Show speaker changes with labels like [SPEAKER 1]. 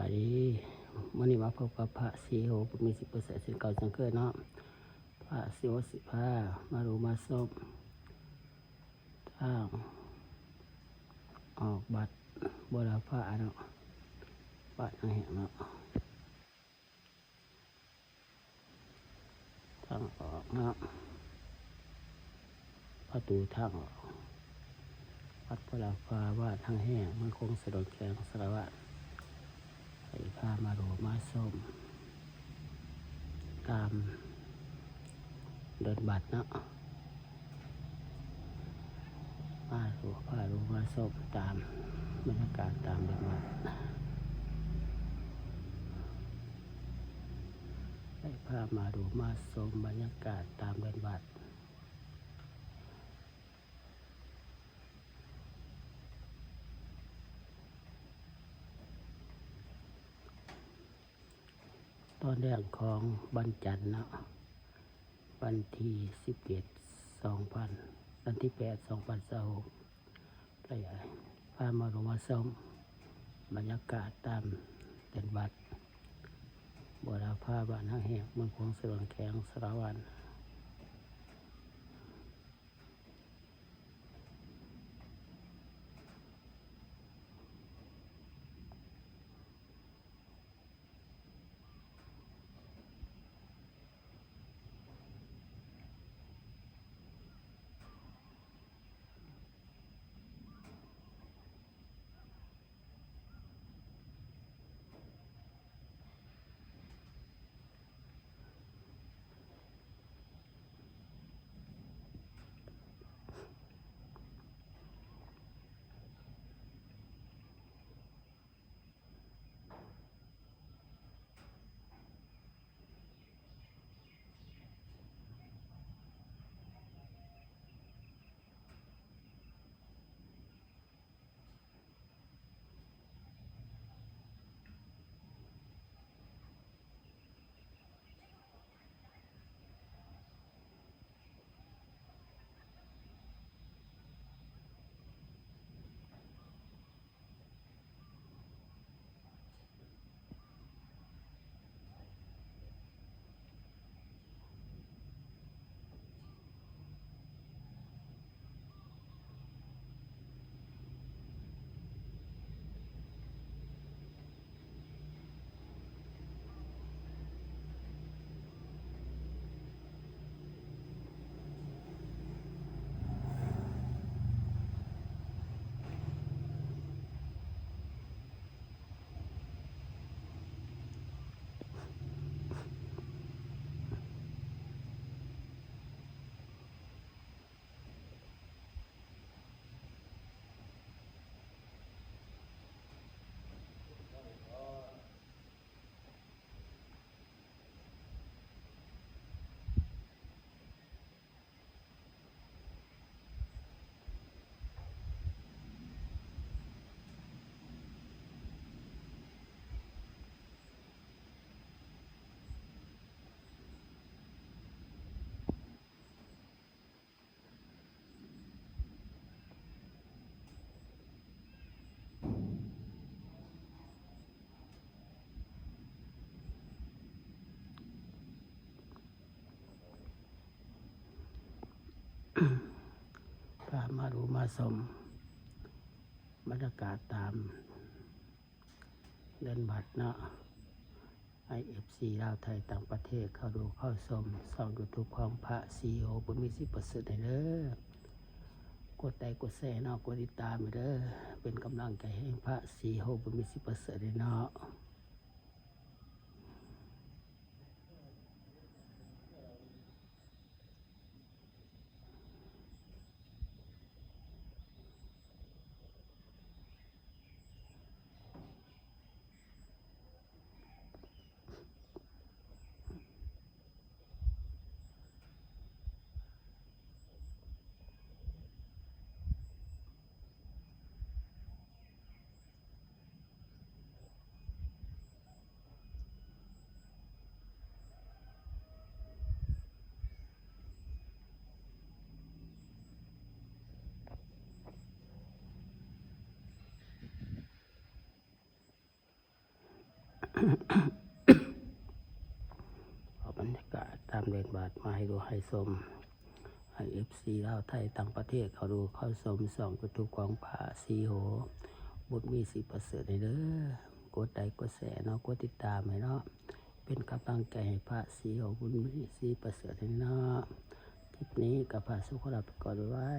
[SPEAKER 1] ายดีมื้อนี้มาพบกับพระศรีโหผู้มี10%เช่นเก่าจังเคยเนาะพระศรีโหสิพามารู้มาซบทางออกบัตรบ่รับพระเนาะบัตรแห่งเนาะทางออกเนาะประตูทางออกวัดบ่รับพระว่าทางแห่งมันคงสะดวกแข็งสารวัตรให้พามารู้มาซบตามเดินบัตรเนาะมารู้พารู้มาซบตามบรรยากาศตามเดินบัตรให้พามารู้มาชมบรรยากาศตามเดินบัตรตอนแรกของวันจันทร์เนาะวันที่11/2000วันที่8/2026ได้พามารู้มาชมบรรยากาศตามเดินบัตรบ่รับพระบ้านทางแห่งมันคงสะดวกแข็งสารวัตรพามารู้มาชมบรรยากาศตามเดินบัตรเนาะIFC ลาวไทยต่างประเทศเข้าดูเข้าชมช่อง YouTube ของพระศรีโหผู้มี10%ได้เด้อกดไลค์กดแชร์เนาะกดติดตามเด้อเป็นกำลังใจให้พระศรีโหผู้มี10%ได้เนาะ เอาบรรยากาศตามเดินบาทมาให้ดูให้ชมให้FCลาวไทยต่างประเทศเขาดูเข้าชมส่องกระทุกของผ่าซีโหบุญมีสิประเสริฐในเด้อกดไลค์กดแชร์เนาะกดติดตามให้เนาะเป็นกำลังใจให้พระซีโหบุญมีสิประเสริฐในเนาะคลิปนี้กับพระสุขลับก่อนไว้